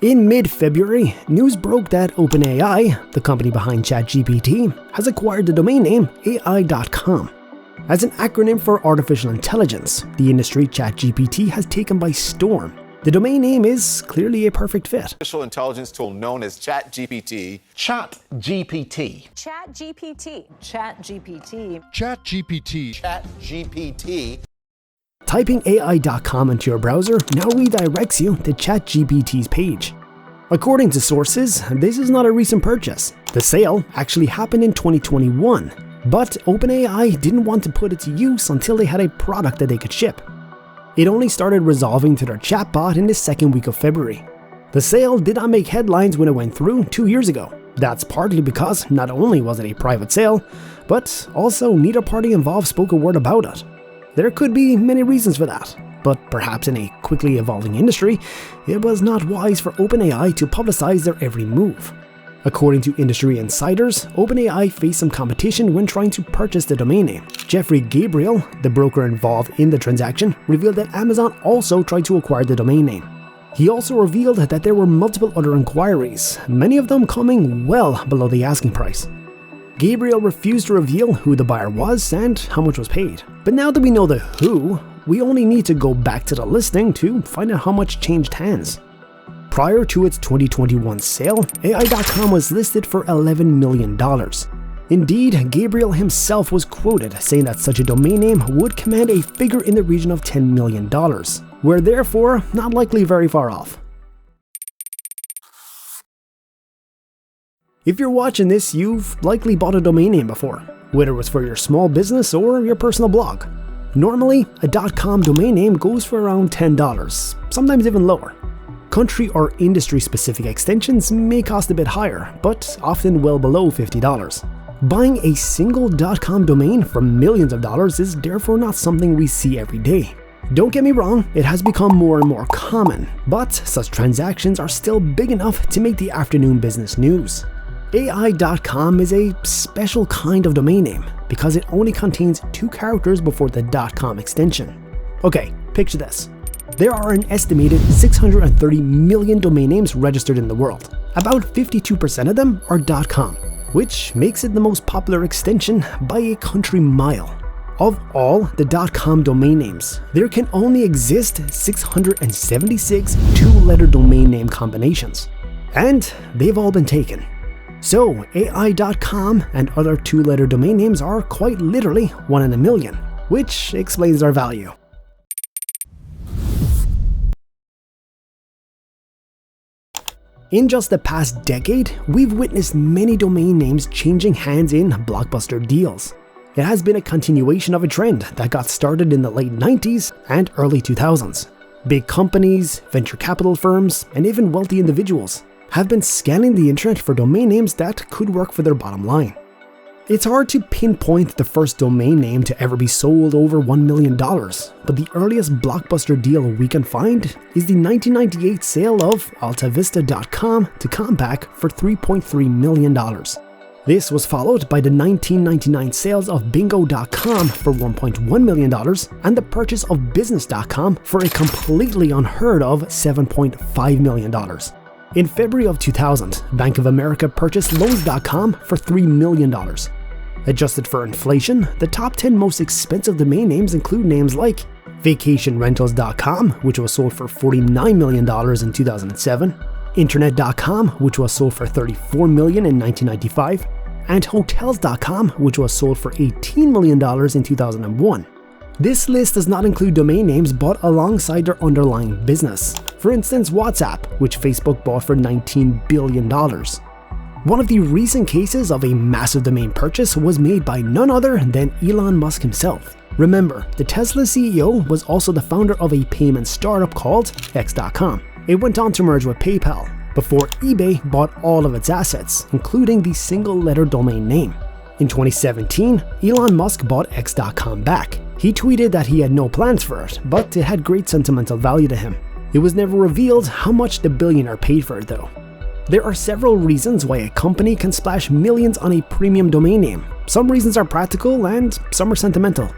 In mid-February, news broke that OpenAI, the company behind ChatGPT, has acquired the domain name AI.com. As an acronym for artificial intelligence, the industry ChatGPT has taken by storm. The domain name is clearly a perfect fit. Artificial intelligence tool known as ChatGPT. ChatGPT. ChatGPT. ChatGPT. ChatGPT. ChatGPT. Typing AI.com into your browser now redirects you to ChatGPT's page. According to sources, this is not a recent purchase. The sale actually happened in 2021, but OpenAI didn't want to put it to use until they had a product that they could ship. It only started resolving to their chatbot in the second week of February. The sale did not make headlines when it went through 2 years ago. That's partly because not only was it a private sale, but also neither party involved spoke a word about it. There could be many reasons for that, but perhaps in a quickly evolving industry, it was not wise for OpenAI to publicize their every move. According to industry insiders, OpenAI faced some competition when trying to purchase the domain name. Jeffrey Gabriel, the broker involved in the transaction, revealed that Amazon also tried to acquire the domain name. He also revealed that there were multiple other inquiries, many of them coming well below the asking price. Gabriel refused to reveal who the buyer was and how much was paid. But now that we know the who, we only need to go back to the listing to find out how much changed hands. Prior to its 2021 sale, AI.com was listed for $11 million. Indeed, Gabriel himself was quoted saying that such a domain name would command a figure in the region of $10 million. We're therefore not likely very far off. If you're watching this, you've likely bought a domain name before, whether it was for your small business or your personal blog. Normally, a .com domain name goes for around $10, sometimes even lower. Country or industry-specific extensions may cost a bit higher, but often well below $50. Buying a single .com domain for millions of dollars is therefore not something we see every day. Don't get me wrong, it has become more and more common, but such transactions are still big enough to make the afternoon business news. AI.com is a special kind of domain name because it only contains 2 characters before the .com extension. Okay, picture this. There are an estimated 630 million domain names registered in the world. About 52% of them are .com, which makes it the most popular extension by a country mile. Of all the .com domain names, there can only exist 676 two-letter domain name combinations, and they've all been taken. So AI.com and other 2-letter domain names are quite literally 1 in a million, which explains their value. In just the past decade, we've witnessed many domain names changing hands in blockbuster deals. It has been a continuation of a trend that got started in the late 90s and early 2000s. Big companies, venture capital firms, and even wealthy individuals have been scanning the internet for domain names that could work for their bottom line. It's hard to pinpoint the first domain name to ever be sold over $1 million, but the earliest blockbuster deal we can find is the 1998 sale of altavista.com to Compaq for $3.3 million. This was followed by the 1999 sales of bingo.com for $1.1 million and the purchase of business.com for a completely unheard of $7.5 million. In February of 2000, Bank of America purchased loans.com for $3 million. Adjusted for inflation, the top 10 most expensive domain names include names like vacationrentals.com, which was sold for $49 million in 2007, internet.com, which was sold for $34 million in 1995, and hotels.com, which was sold for $18 million in 2001. This list does not include domain names bought alongside their underlying business. For instance, WhatsApp, which Facebook bought for $19 billion. One of the recent cases of a massive domain purchase was made by none other than Elon Musk himself. Remember, the Tesla CEO was also the founder of a payment startup called X.com. It went on to merge with PayPal, before eBay bought all of its assets, including the single-letter domain name. In 2017, Elon Musk bought X.com back. He tweeted that he had no plans for it, but it had great sentimental value to him. It was never revealed how much the billionaire paid for it though. There are several reasons why a company can splash millions on a premium domain name. Some reasons are practical and some are sentimental.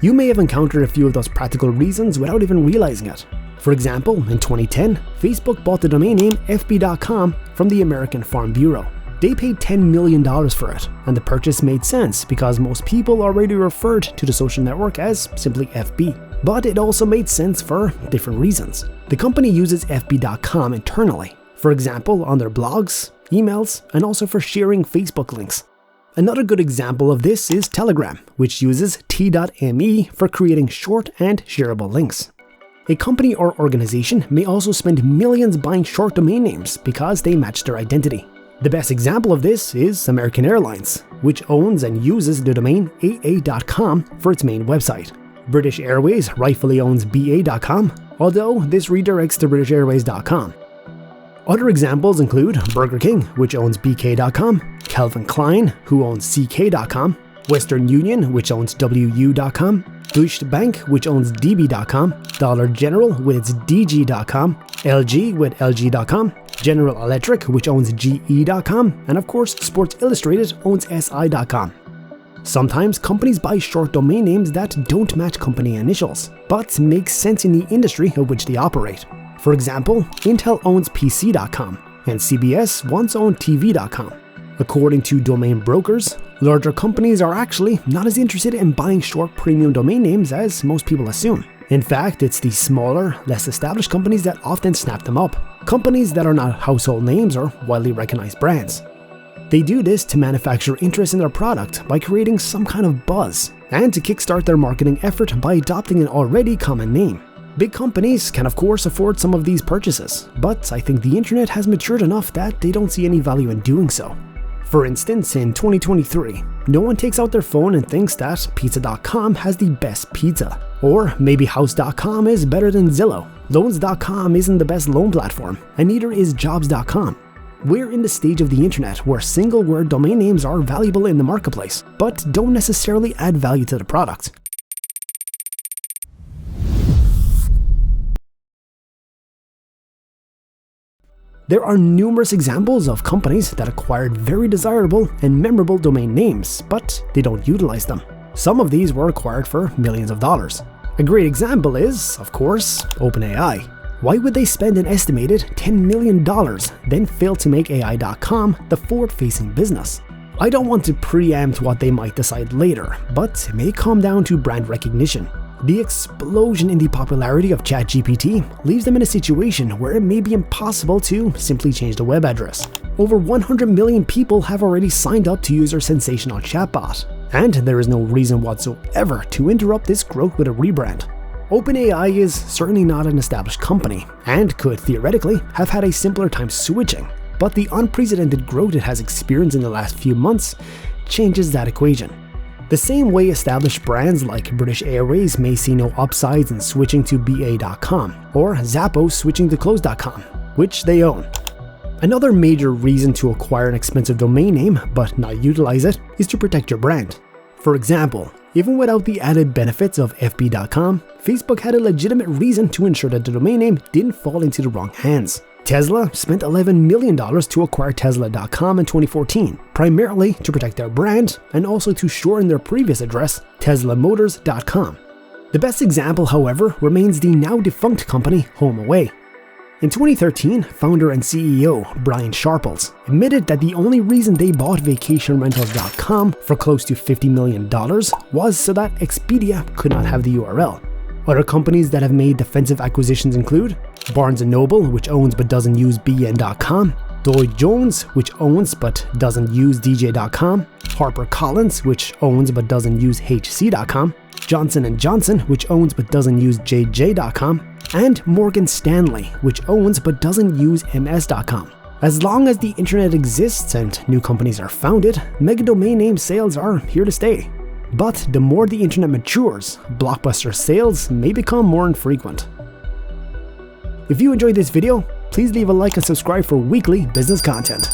You may have encountered a few of those practical reasons without even realizing it. For example, in 2010, Facebook bought the domain name fb.com from the American Farm Bureau. They paid $10 million for it, and the purchase made sense because most people already referred to the social network as simply FB. But it also made sense for different reasons. The company uses fb.com internally, for example on their blogs, emails, and also for sharing Facebook links. Another good example of this is Telegram, which uses t.me for creating short and shareable links. A company or organization may also spend millions buying short domain names because they match their identity. The best example of this is American Airlines, which owns and uses the domain aa.com for its main website. British Airways rightfully owns ba.com, although this redirects to britishairways.com. Other examples include Burger King, which owns bk.com, Calvin Klein, who owns ck.com, Western Union, which owns wu.com, Deutsche Bank, which owns db.com, Dollar General with its dg.com, LG with lg.com, General Electric, which owns ge.com, and of course Sports Illustrated owns si.com. Sometimes companies buy short domain names that don't match company initials, but make sense in the industry of which they operate. For example, Intel owns pc.com, and CBS once owned tv.com. According to domain brokers, larger companies are actually not as interested in buying short premium domain names as most people assume. In fact, it's the smaller, less established companies that often snap them up. Companies that are not household names or widely recognized brands. They do this to manufacture interest in their product by creating some kind of buzz, and to kickstart their marketing effort by adopting an already common name. Big companies can of course afford some of these purchases, but I think the internet has matured enough that they don't see any value in doing so. For instance, in 2023, no one takes out their phone and thinks that pizza.com has the best pizza. Or maybe house.com is better than Zillow. Loans.com isn't the best loan platform, and neither is jobs.com. We're in the stage of the internet where single word domain names are valuable in the marketplace, but don't necessarily add value to the product. There are numerous examples of companies that acquired very desirable and memorable domain names, but they don't utilize them. Some of these were acquired for millions of dollars. A great example is, of course, OpenAI. Why would they spend an estimated $10 million, then fail to make AI.com the forward-facing business? I don't want to preempt what they might decide later, but it may come down to brand recognition. The explosion in the popularity of ChatGPT leaves them in a situation where it may be impossible to simply change the web address. Over 100 million people have already signed up to use their sensational chatbot, and there is no reason whatsoever to interrupt this growth with a rebrand. OpenAI is certainly not an established company, and could theoretically have had a simpler time switching, but the unprecedented growth it has experienced in the last few months changes that equation. The same way established brands like British Airways may see no upsides in switching to ba.com, or Zappos switching to clothes.com, which they own. Another major reason to acquire an expensive domain name but not utilize it is to protect your brand. For example, even without the added benefits of fb.com, Facebook had a legitimate reason to ensure that the domain name didn't fall into the wrong hands. Tesla spent $11 million to acquire Tesla.com in 2014, primarily to protect their brand and also to shorten their previous address, teslamotors.com. The best example, however, remains the now defunct company HomeAway. In 2013, founder and CEO Brian Sharples admitted that the only reason they bought vacationrentals.com for close to $50 million was so that Expedia could not have the URL. Other companies that have made defensive acquisitions include Barnes & Noble, which owns but doesn't use bn.com, Lloyd Jones, which owns but doesn't use dj.com, HarperCollins, which owns but doesn't use hc.com, Johnson & Johnson, which owns but doesn't use jj.com, and Morgan Stanley, which owns but doesn't use ms.com. As long as the internet exists and new companies are founded, mega domain name sales are here to stay. But the more the internet matures, blockbuster sales may become more infrequent. If you enjoyed this video, please leave a like and subscribe for weekly business content.